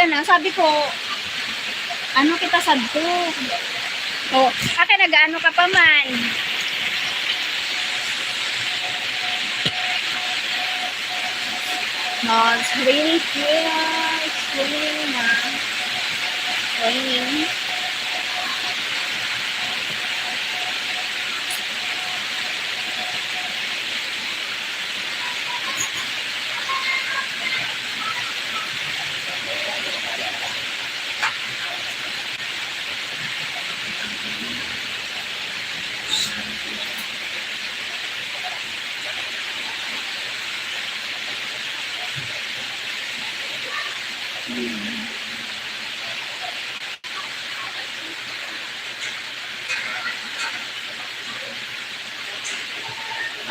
ka na. Sabi ko, ano kita sadto? Oh, akin nag-ano ka pa man. No, it's raining here. It's raining na. Raining.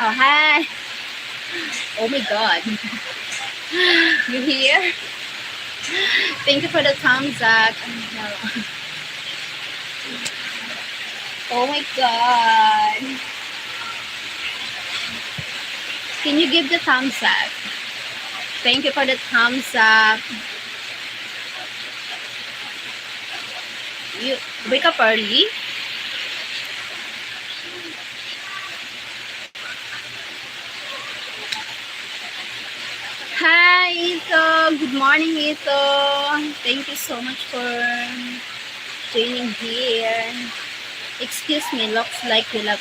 Oh, hi. Oh my God. You here? Thank you for the thumbs up. Oh my God. Can you give the thumbs up? Thank you for the thumbs up. You wake up early? Hi, Ito. Good morning, Ito. Thank you so much for joining here. Excuse me, looks like you love.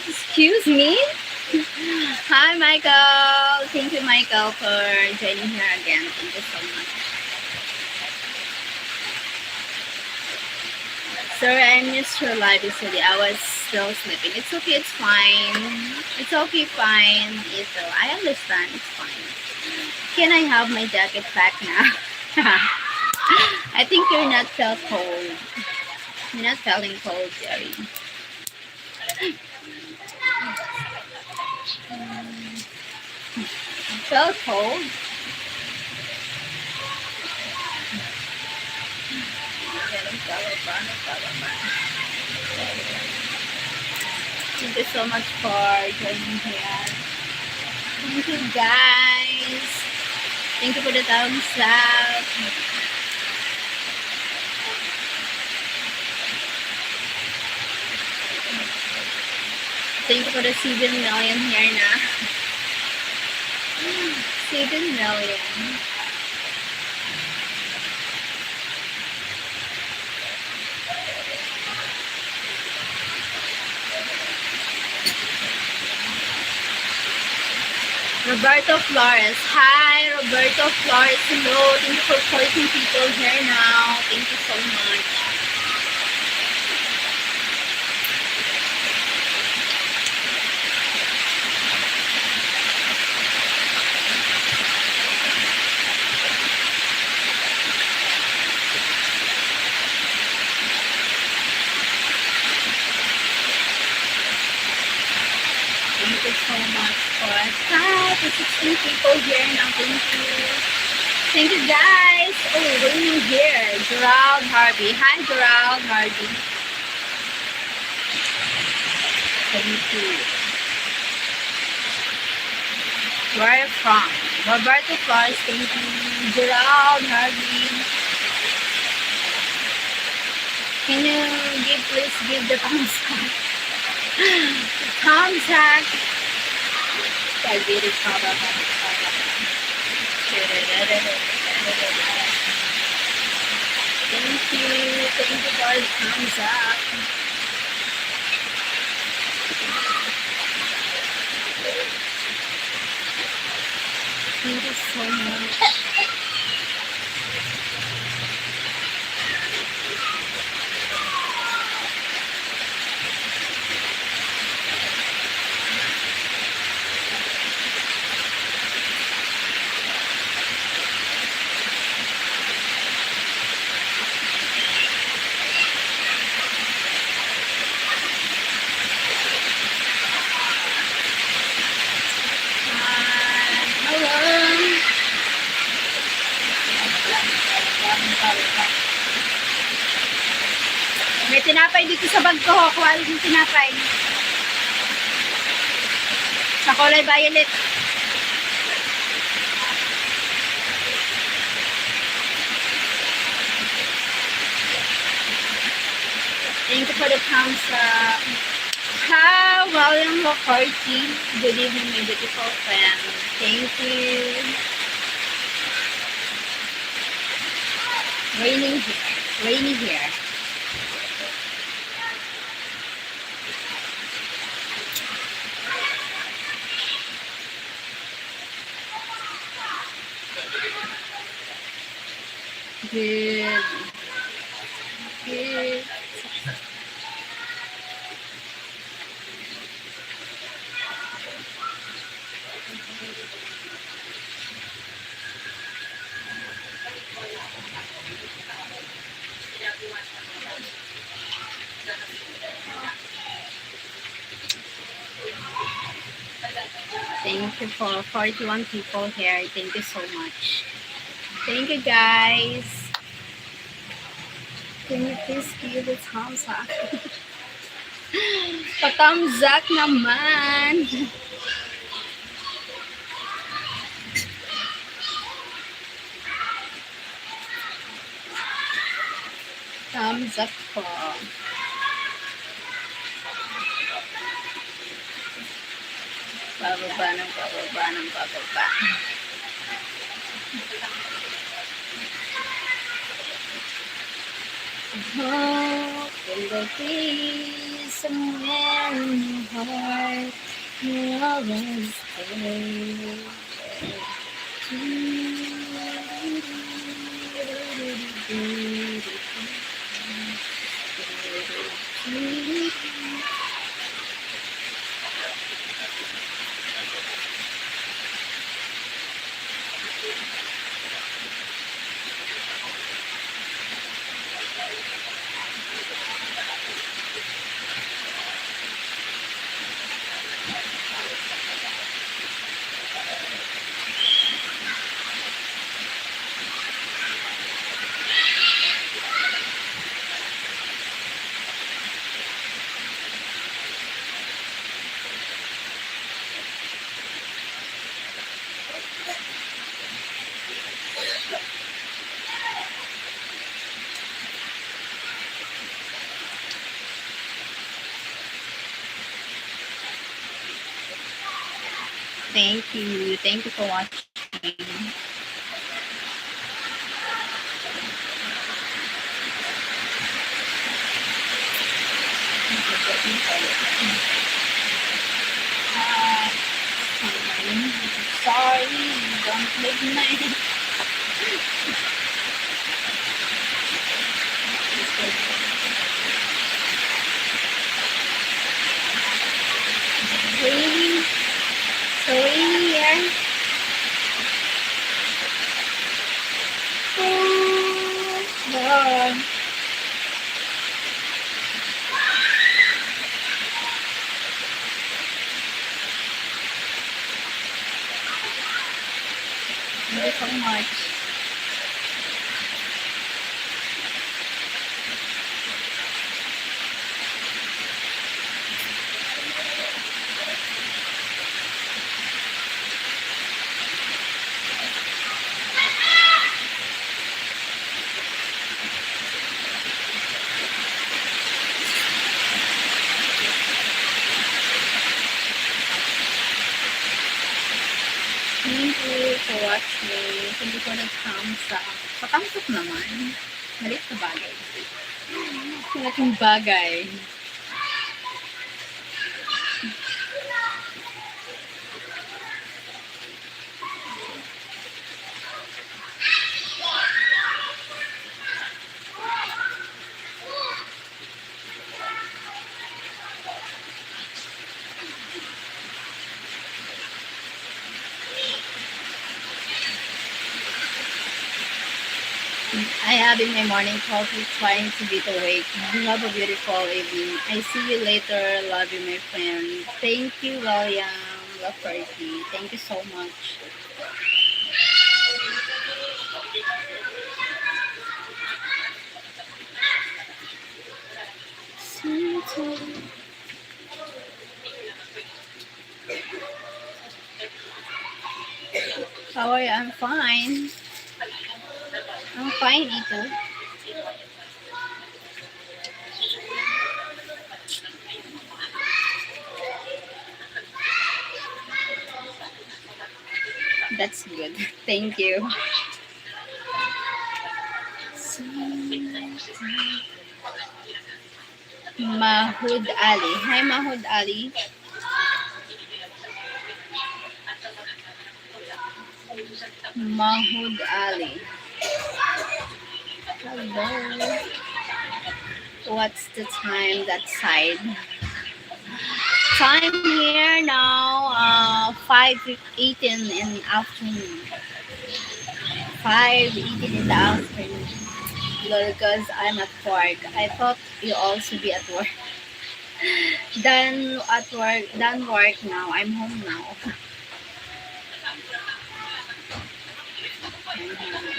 Excuse me? Hi, Michael. Thank you, Michael, for joining here again. Thank you so much. Sorry, I missed your live yesterday. I was still sleeping. It's okay, it's fine. It's okay, fine. Ito, I understand. It's fine. Can I have my jacket back now? I think you're not felt cold. You're not feeling cold, Jerry. Felt cold? Thank you so much for joining here. Thank you, guys. Thank you for the thumbs up. Thank you for the 7 million here na. 7 million. Roberto Flores. Hi, Roberto Flores. Hello. Thank you for 14 people here now. Thank you so much. Thank you so much for hi, for 16 people here now. Thank you. Thank you, guys. Oh, raining here. Gerald Harvey. Hi, Gerald Harvey. Thank you. Where are you from? Roberto Flores. Thank you. Gerald Harvey. Can you please give the thumbs up? Thumbs up. I really Thank you for the thumbs up. Thank you so much. May tinapay dito sa bag ko. Quality yung tinapay. Sa kulay violet. Thank you for the thumbs up. Hi, William McCarthy. Good evening, my beautiful friend. Thank you. Raining here. Rainy here. Good. Good. Thank you for 41 people here. Thank you so much. Thank you, guys. Can you please give a thumbs up? Pa-thumbs up naman. Thumbs up po. Bababa ng bababa ng bababa. Hope will there be somewhere in your heart you always stay. Thank you. Thank you for watching. Sorry, don't make my... Rainy. So rainy here. Oh, God. Thank you so much. Thank you for watching. Thank you for the thumbs up. Pa-thumbs up naman. Malit na bagay. Malaking bagay. I have in my morning coffee trying to get awake. You have a beautiful evening. I see you later. Love you, my friend. Thank you, William. Love Fergie. Thank you so much. How are you? I'm fine. I'm fine, Ito. That's good. Thank you. Mahud Ali. Hi, Mahud Ali. Mahud Ali. Hello. What's the time that side? Time here now, 5:18 in afternoon. 5:18 in the afternoon. Because I'm at work. I thought you also be at work. Done at work. Done work now. I'm home now. I'm home.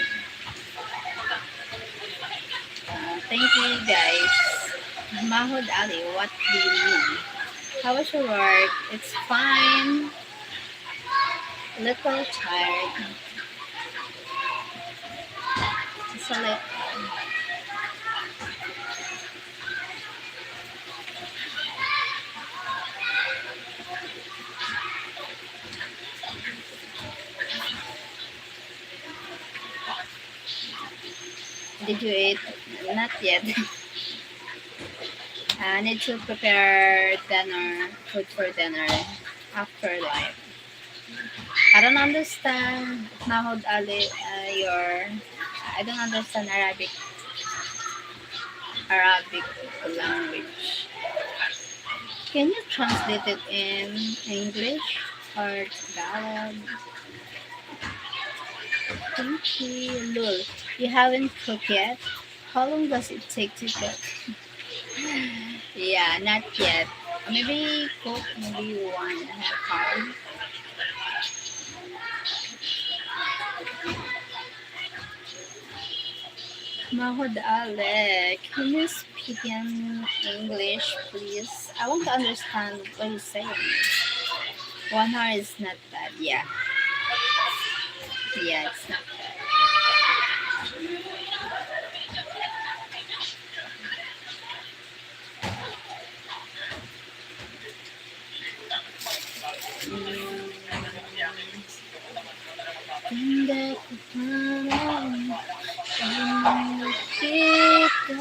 Thank you guys. Mahmoud Ali, what do you mean? How was your work? It's fine. Little tired. Just a little. Did you eat? Not yet. I need to prepare dinner, food for dinner after life. I don't understand Mahmoud Ali, I don't understand Arabic language. Can you translate it in English or Tagalog? Thank you. Lul, you haven't cooked yet? How long does it take to cook? Yeah, not yet. Maybe cook maybe 1.5 hours. Mahmoud Ali, can you speak in English, please? I want to understand what you're saying. 1 hour is not bad. Yeah, yeah, it's not bad. Hindi ko parang kita.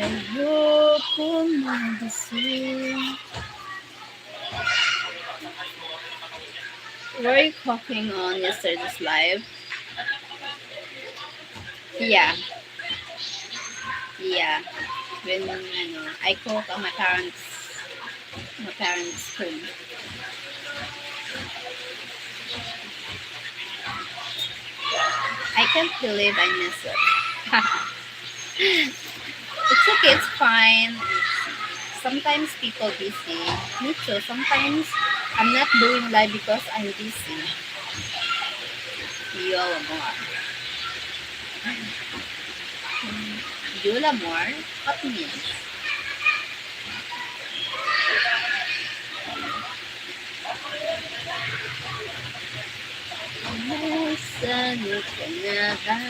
Ayoko magising. Were you cooking on yesterday's live? Yeah, yeah. When I cook on my parents' home. I can't believe I miss it. It's okay, it's fine. Sometimes people busy. Me too. Sometimes I'm not doing live because I'm busy. You'll more. You'll more? What means? Nasaan ka na ba?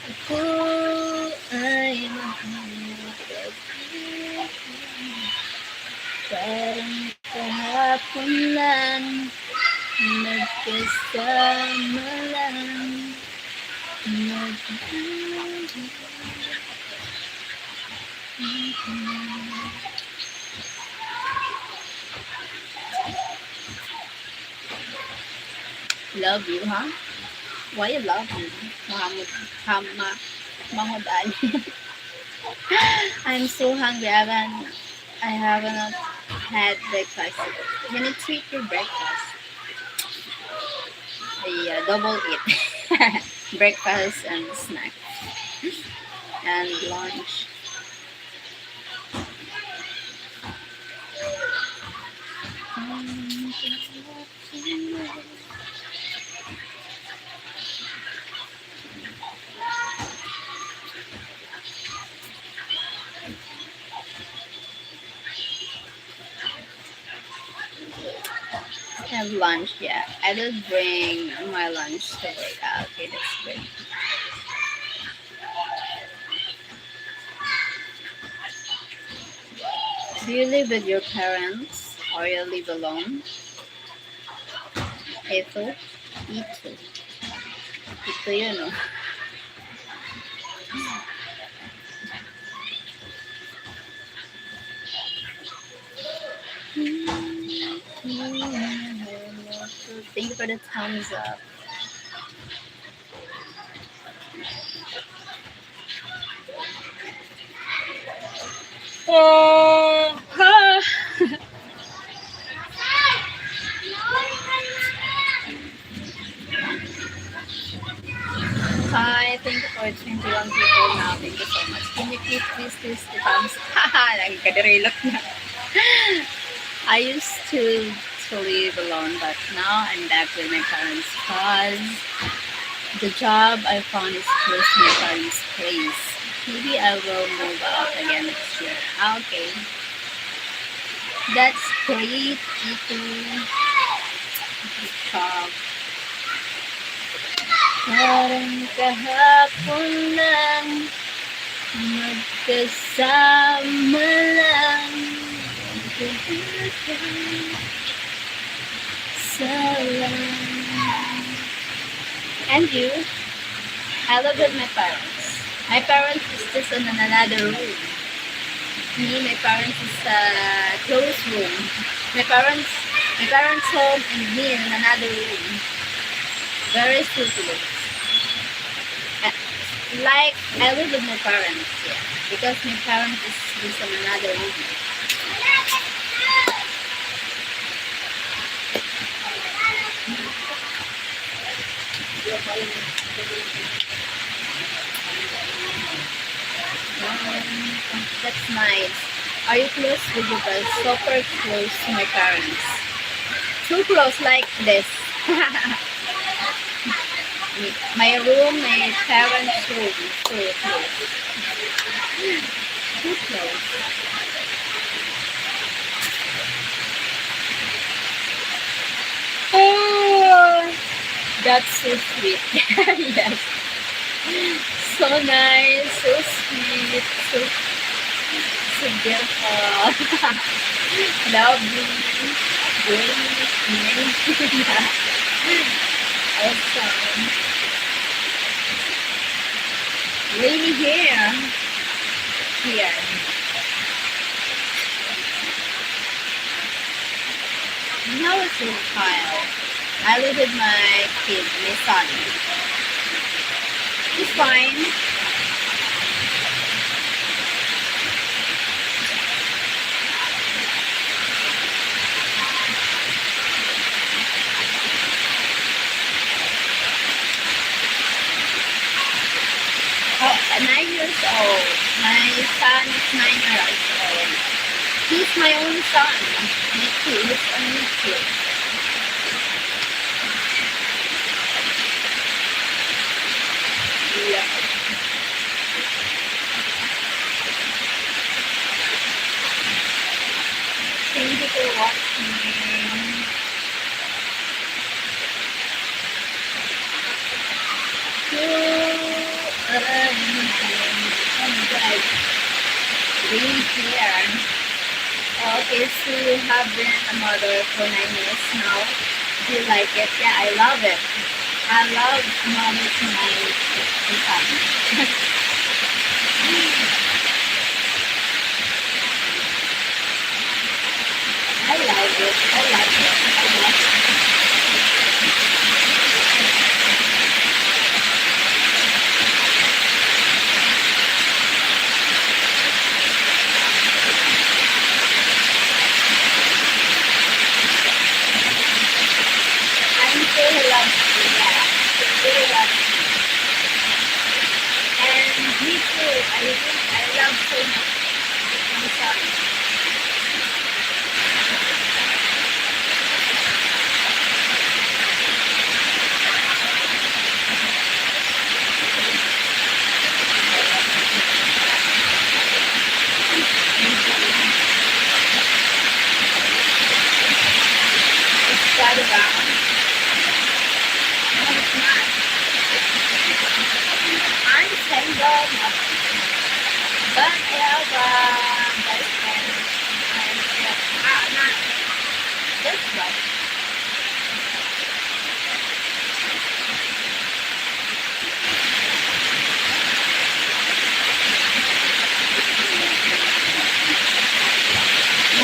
Ako ay mahirap. Parang kahapon lang, nagkasama lang. Love you, huh? Why you love me? Muhammad, Hama, Mahmoud Ali. I'm so hungry. I haven't had breakfast. You need to eat your breakfast. Yeah, double eat. Breakfast and snack and lunch. have lunch. Yeah, I did bring my lunch to work. Okay, that's good. Do you live with your parents or you live alone? Ito? Ito. Ito yun, oh. Thank you for the thumbs up. Oh, Hi, thank you for 21 people now. Thank you so much. Can you please the thumbs? Haha, lagi ka dirilot na. I used to live alone, but now I'm back with my parents because the job I found is close to my parents' place. Maybe I will move out again next year. Okay, that's great. Ito, job. Parang kahapon lang, magkasama lang. Salam. And you? I live with my parents. My parents is just in another room. Me, my parents is a closed room. My parents home and me in another room. Very secluded. Like I live with my parents, yeah, because my parents is just in another room. That's nice. Are you close with your parents? Super close to my parents. Too close like this. My room, my parents' room. Too close. Too close. Oh, that's so sweet. Yes. So nice, so sweet, so beautiful. Lovely. Great. Awesome. Rainy here. Here. Now it's a child. I live with my kid, my son. He's fine. Oh, 9 years old. My son is 9 years old. He's my own son. Me too. He's only two. Yeah. Thank you for watching. Oh my god, really here. Okay, so you have been a mother for 9 years now. Do you like it? Yeah, I love it. I love mother to my son. I love it. I like it. I love it. I'm so lucky. Yeah, really lucky. And me too. I love so much my son. It's got around. nothing. But I have a boyfriend. And not just but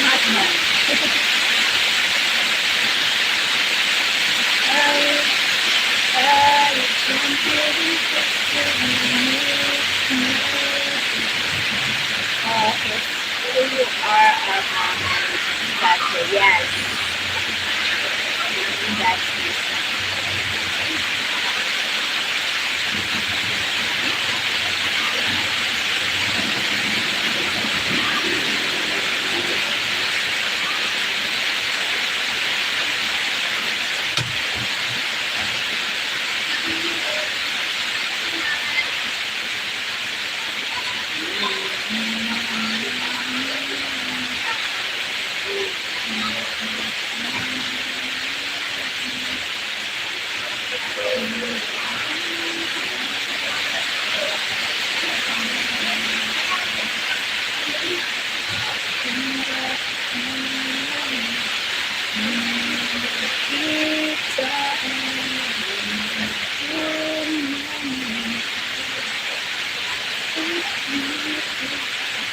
not much. I don't really yes, you are a gotcha, yes, that's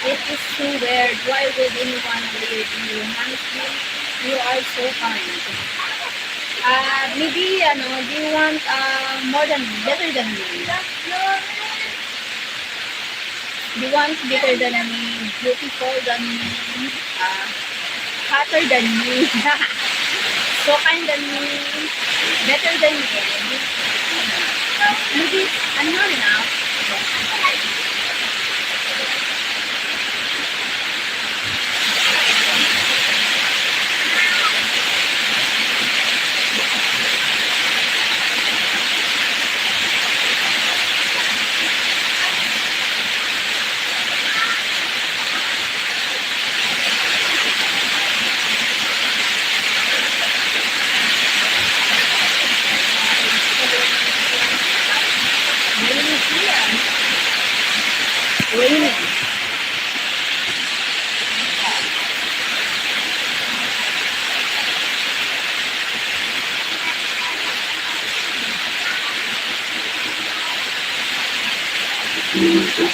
it is so weird. Why would anyone leave you? Honestly, you are so kind. Maybe, do you want more than better than me? Do you want better than me, beautiful than me, uh, hotter than me, so kind than me, better than me? Maybe I'm not enough. Really here, raining. Okay.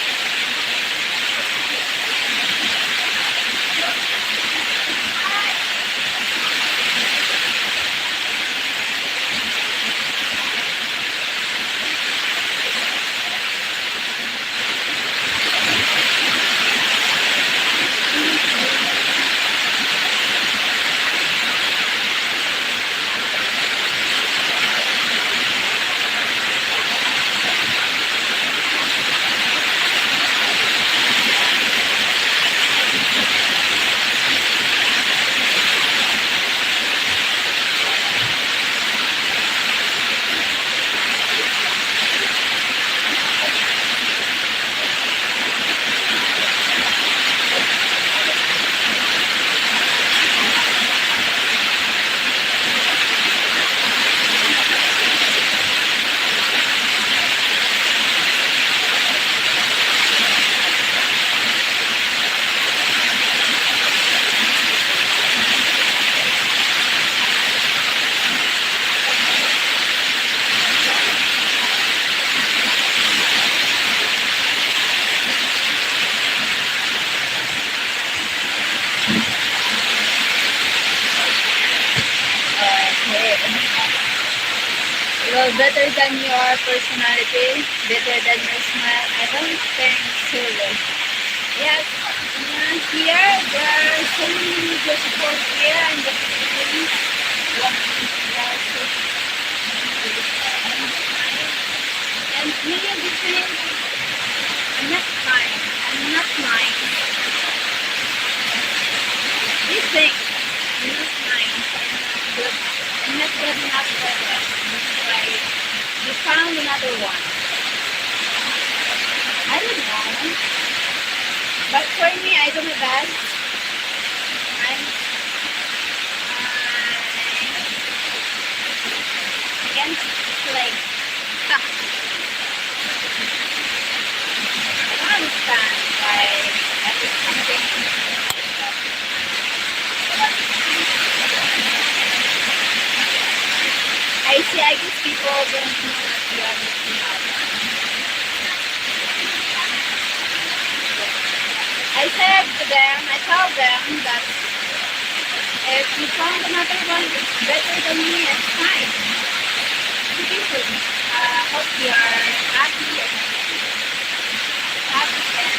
Well, better than your personality, better than your smile. I don't think so. Yes, here there are so many beautiful here in the Philippines. And me, you think I'm not kind. I'm not nice. You think I'm not nice. But I'm not good enough for them. Right? You found another one. I don't know. But for me, I do my best. I'm, I can't like, ah, understand why every something. I guess people don't know that you are missing out. I tell them that if you found another one that's better than me, it's fine. It's okay. Hope you are happy and happy and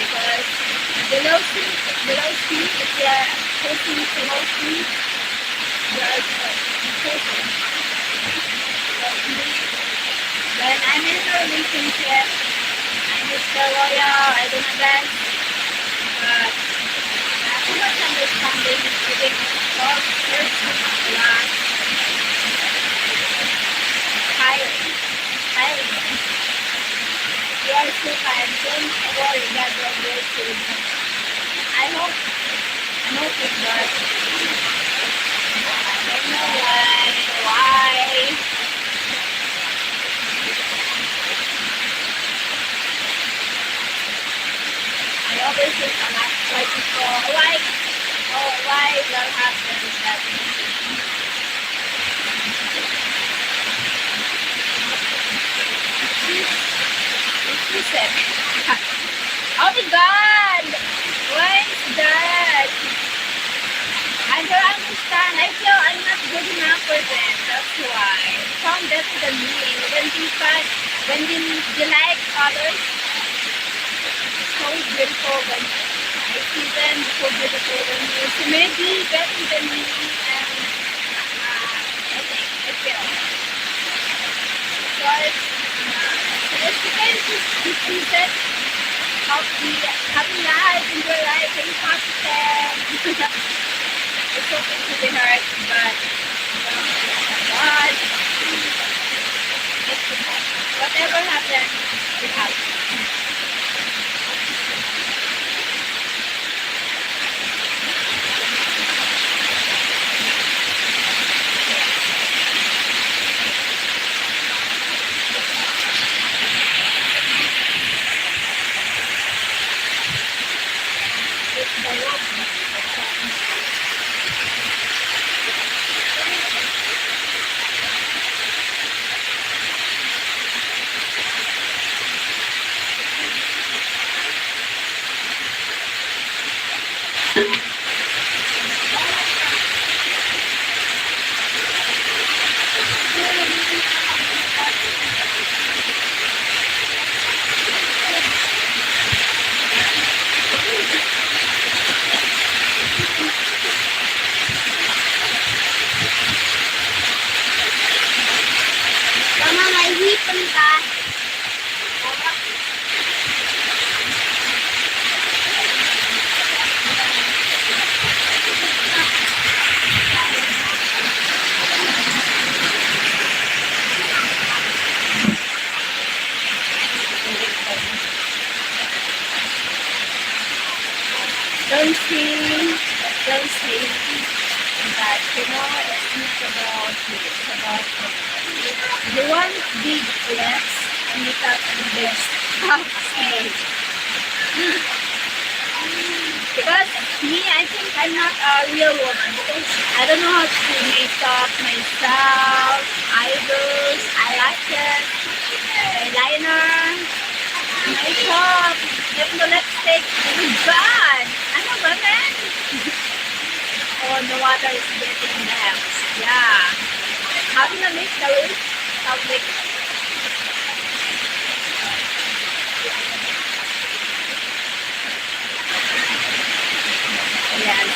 because below C, if you are posting below C, you are important. When I'm in a relationship, I'm Mr. Loyal, I do my best, but too much understanding is giving love person a lot. Tiring. You are so tired, don't worry, God will bless you. I'm hoping, but I don't know why. I always think a lot why people why that happens that it's it. Oh my god! Why is that? I don't understand. I feel I'm not good enough for them. That's why. Found better than me. When you like others, so beautiful when I see them so beautiful when you so maybe better than me and I feel so it's depends if you said happy life, enjoy life, very positive. It's okay to be hurt, but God, it's okay. Whatever happens, it happens. Mama, may hipon ka. Don't say that, you know, it's not about you, it's about you want big lips and you got big stuff. Because me, I think I'm not a real woman because I don't know how to make up myself, eyebrows, eyelashes, eyeliner, makeup, even the lipstick. Oh my god! I'm a woman! Oh, the water is getting them. Yeah. Having a mix the lips, public. Yes.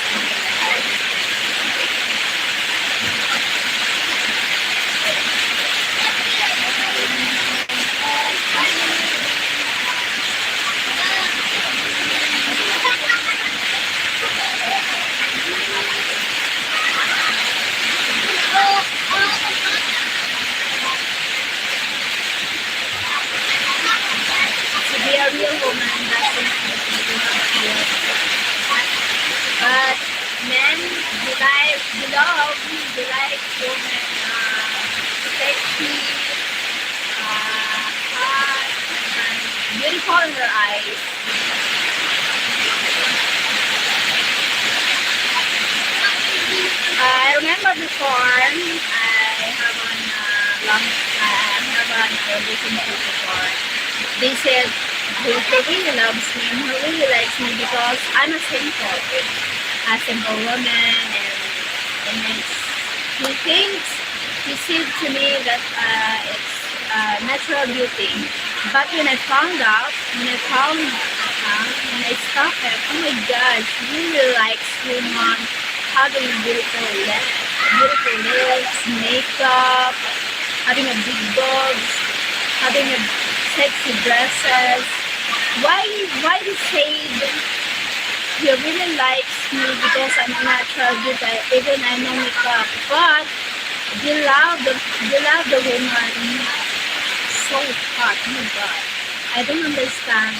To be a real woman doesn't mean you have to. But men, they like women sexy, on your eyes. I remember before I have an long I have an relationship before. They said he really loves me and he really likes me because I'm a simple woman, and he thinks he said to me that it's natural beauty. But when I stopped it, oh my gosh, he really likes women having beautiful lips, makeup, having a big boobs, having a sexy dresses. Why he said he really likes me because I'm a natural beauty, even I no makeup, but they love the woman so hot. Oh my god. I don't understand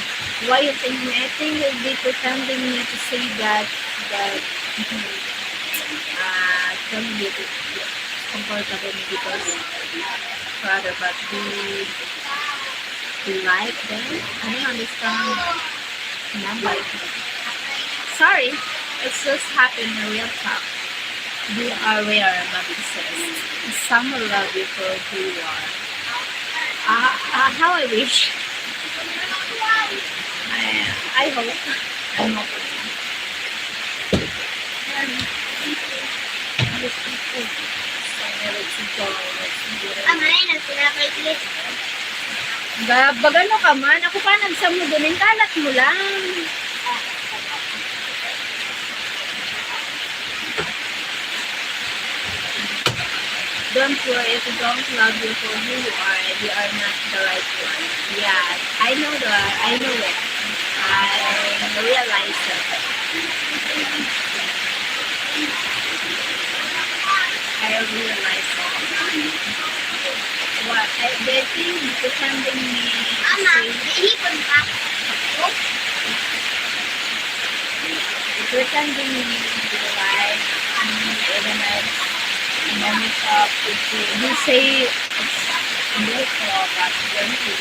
why you think me. I think they pretending me to say that don't be comfortable me because rather, but we like them. I don't understand. Not like them. Sorry, it's just happened in real talk. You are rare, but it says some will love you for who you are. How I wish. I hope. I'm hoping. Bagano ka man, ako pa nagsamudunin, kalat mo lang. Don't worry, if you don't love you for who you are not the right one. Yeah, I know it. I realize it. I realize it. What they think pretending me pretending me to like even like no makeup. You say it's beautiful, but when you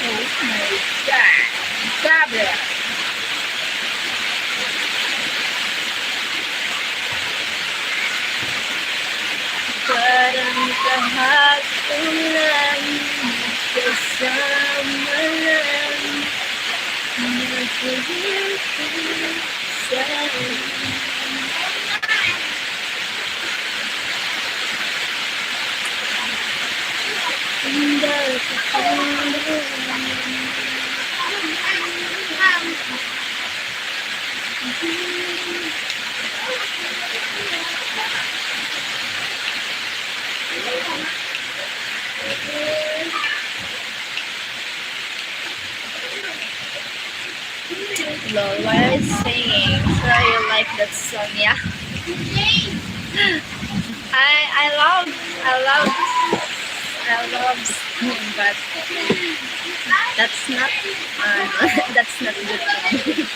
oh my god, Gabriel. Parang kahapon kasama lang nagpahit sa'yo. Hindi Lord, what are you singing? Sure you like that song, yeah? I love singing, but that's not that's not good for me.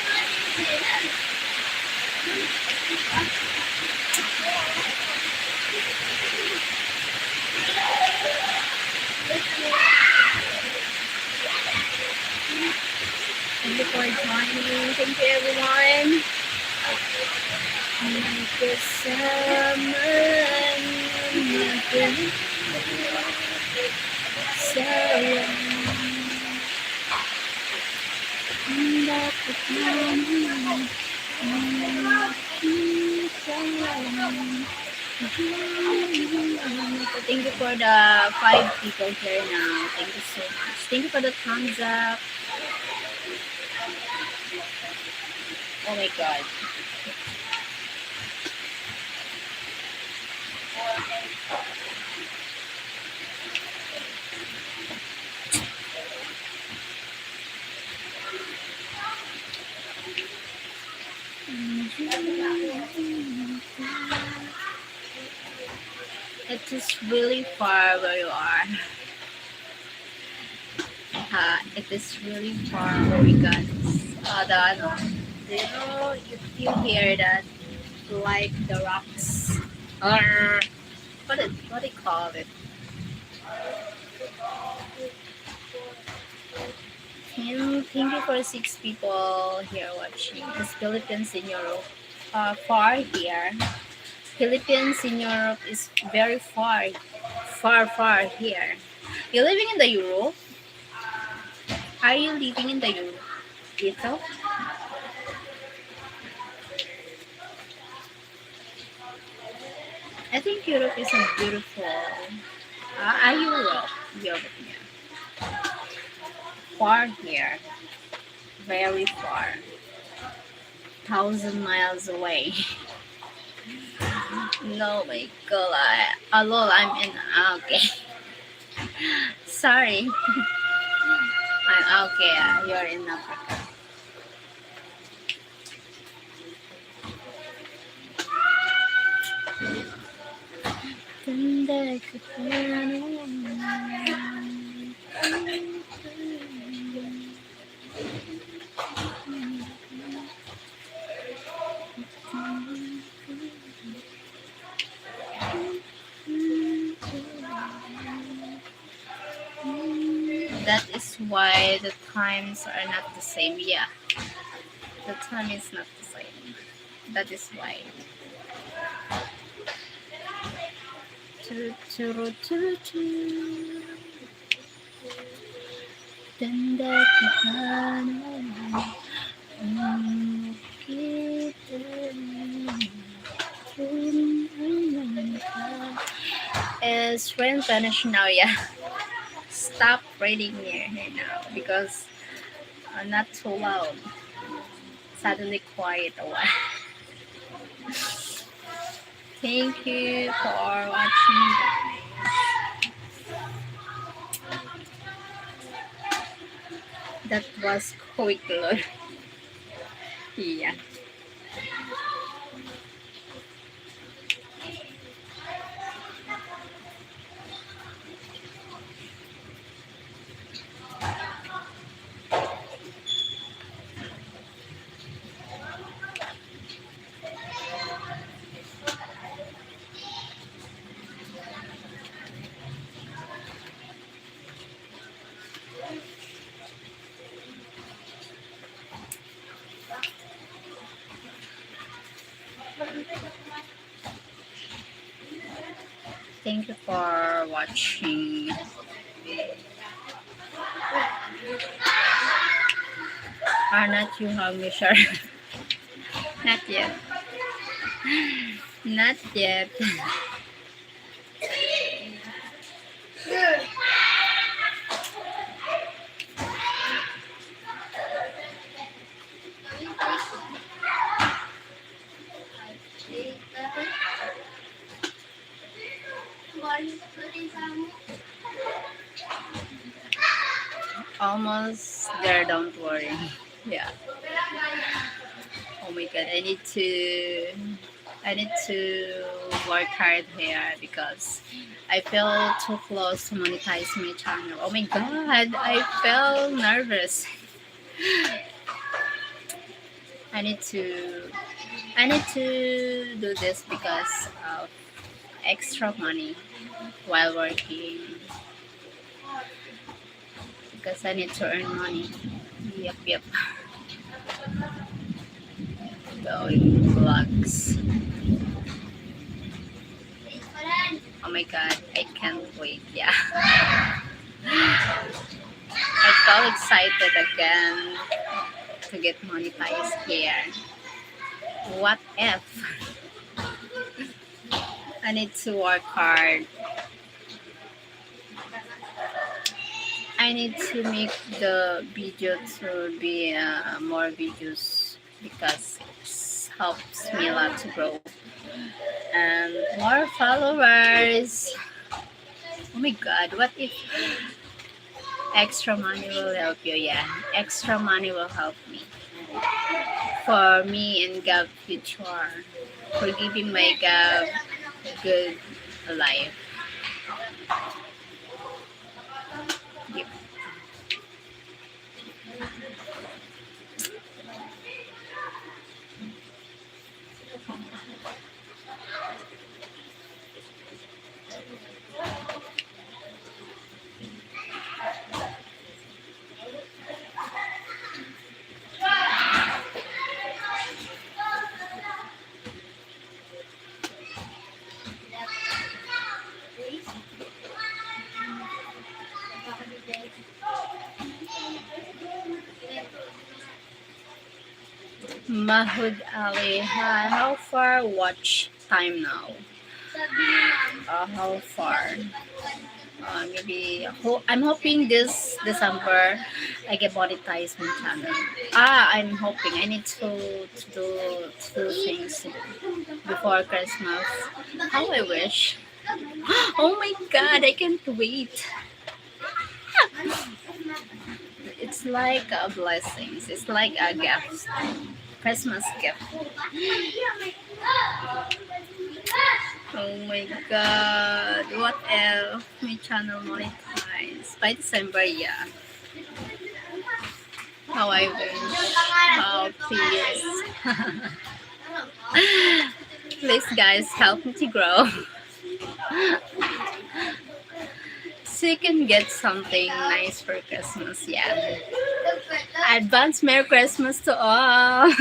Thank you for joining. Thank you everyone. Thank you for the 5 people here now. Thank you so much. Thank you for the thumbs up. Oh my god. It is really far where you are. It is really far where we got the Do you know if you hear that, like the rocks, or what do you call it? Thank you for 6 people here watching. Because Philippines in Europe are far here. Philippines in Europe is very far, far here. You're living in the Europe? Are you living in the Europe, Ito? I think Europe is a beautiful. Europe, Europe, yeah. Far here, very far, 1,000 miles away. No, my God, lol, I'm in. Okay, sorry. I'm okay. You're in Africa. Tanda ka That is why the times are not the same. Yeah, the time is not the same. That is why. Choo, choo, choo, choo. Tanda kita na kita is rain vanish now, yeah. Stop reading near here now because not too loud. Suddenly quiet a while. Thank you for watching, guys. That was quick, Lord. Yeah. Thank you for watching. Are not you hungry, sure? Not yet. Not yet. Almost there, don't worry. Yeah. Oh my god, I need to work hard here because I feel too close to monetize my channel. Oh my god, I felt nervous. I need to I need to do this because of extra money while working because I need to earn money. Yep. Going vlogs. Oh my god, I can't wait. Yeah. I felt excited again to get monetized here. What if? I need to work hard. I need to make the video to be more videos because it helps me a lot to grow and more followers. Oh my god, what if extra money will help you? Yeah, extra money will help me for me and Gab future for giving my Gab good life. Yep. Mahud Ali. Hi, how far watch time now? How far? I'm hoping this December I get monetized my channel. I'm hoping I need to do two things to do before Christmas. How I wish. Oh my god, I can't wait. It's like a blessings. It's like a gift. Christmas gift. Oh my god. What else? My channel monetized. By December, yeah. How I wish. How please. Please guys help me to grow. So you can get something nice for Christmas, yeah. Advance Merry Christmas to all.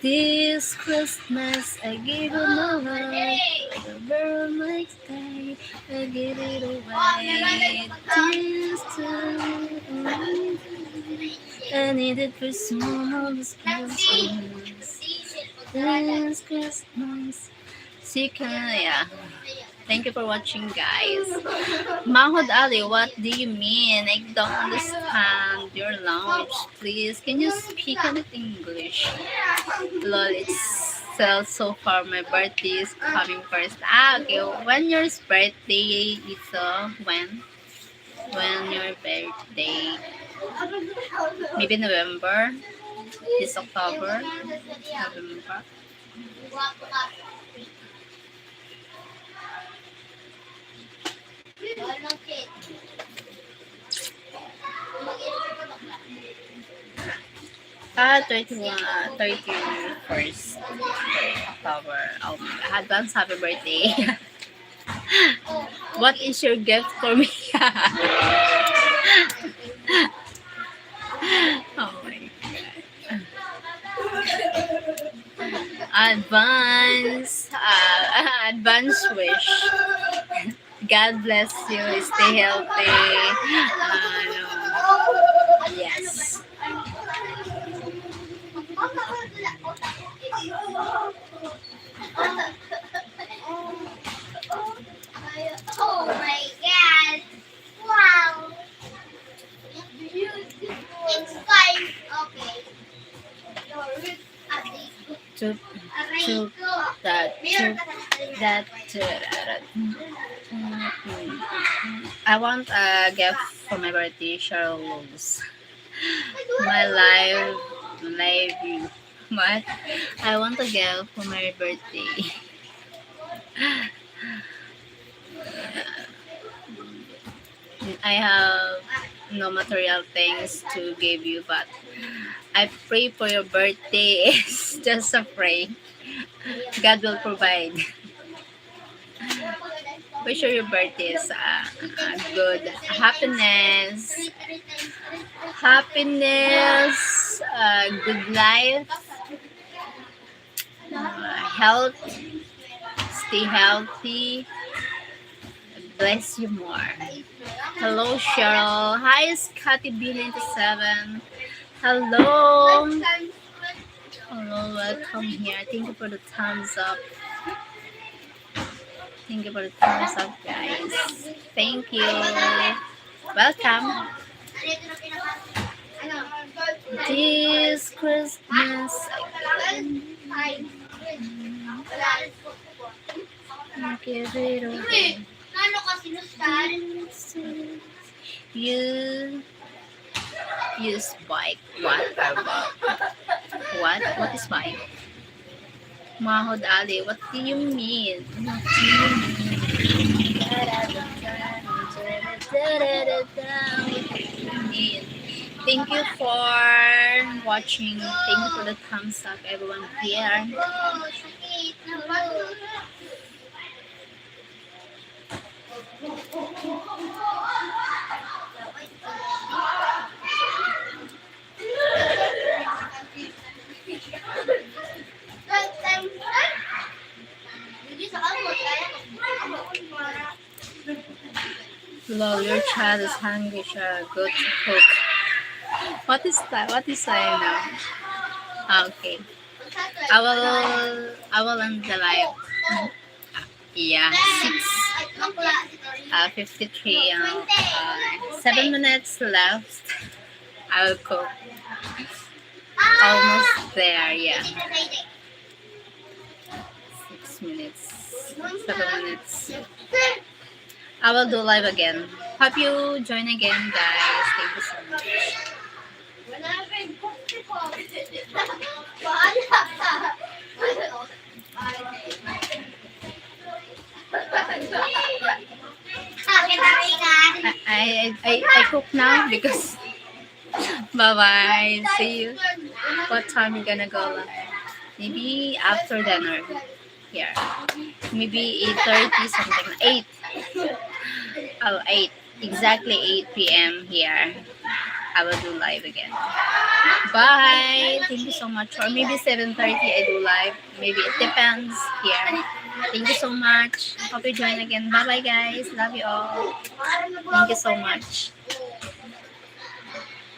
This Christmas I give you my heart, the very next day I give it away. This time I need it for someone's Christmas. This Christmas. So you can, yeah. Thank you for watching, guys. Mahmoud Ali, what do you mean? I don't understand your language. Please, can you speak a little English? Lol, it's so far. My birthday is coming first. Okay. When your birthday is when? When your birthday? Maybe November. This October. November. 31, 31st October. Oh my God. Advance happy birthday. What is your gift for me? Oh my God. Advance wish. God bless you. Stay healthy. Yes. Oh my God! Wow! It's fine. Okay. To that. I want a gift for my birthday, Sheryl Ohm's. My live you. What? I want a gift for my birthday. I have no material things to give you, but I pray for your birthday. It's just a pray. God will provide. Wish your birthday is good happiness, good life, health, stay healthy, bless you more. Hello, Cheryl. Hi, Scotty B97. Hello. Hello, welcome here. Thank you for the thumbs up. Thank you for the thumbs up, guys. Thank you. Welcome. This Christmas, give it away. You spike. What about? What is spike? Mahmoud Ali, what do you mean? What do you mean? Thank you for watching. Thank you for the thumbs up, everyone here. Lol, your child is hungry, Cheryl. Go to cook. What is that? What is that now? Okay. I will end the live. Yeah, 53. 7 minutes left. I will cook. Almost there. Yeah, 6 minutes. 7 minutes. I will do live again. Hope you join again, guys. Thank you so much. I cook now because bye bye. See you. What time you gonna go live? Maybe after dinner. Here. Maybe 8:30 something. 8. Oh, 8. Exactly 8 p.m. here. I will do live again. Bye. Thank you so much. Or maybe 7:30 I do live. Maybe it depends here. Thank you so much. Hope you join again. Bye bye guys. Love you all. Thank you so much.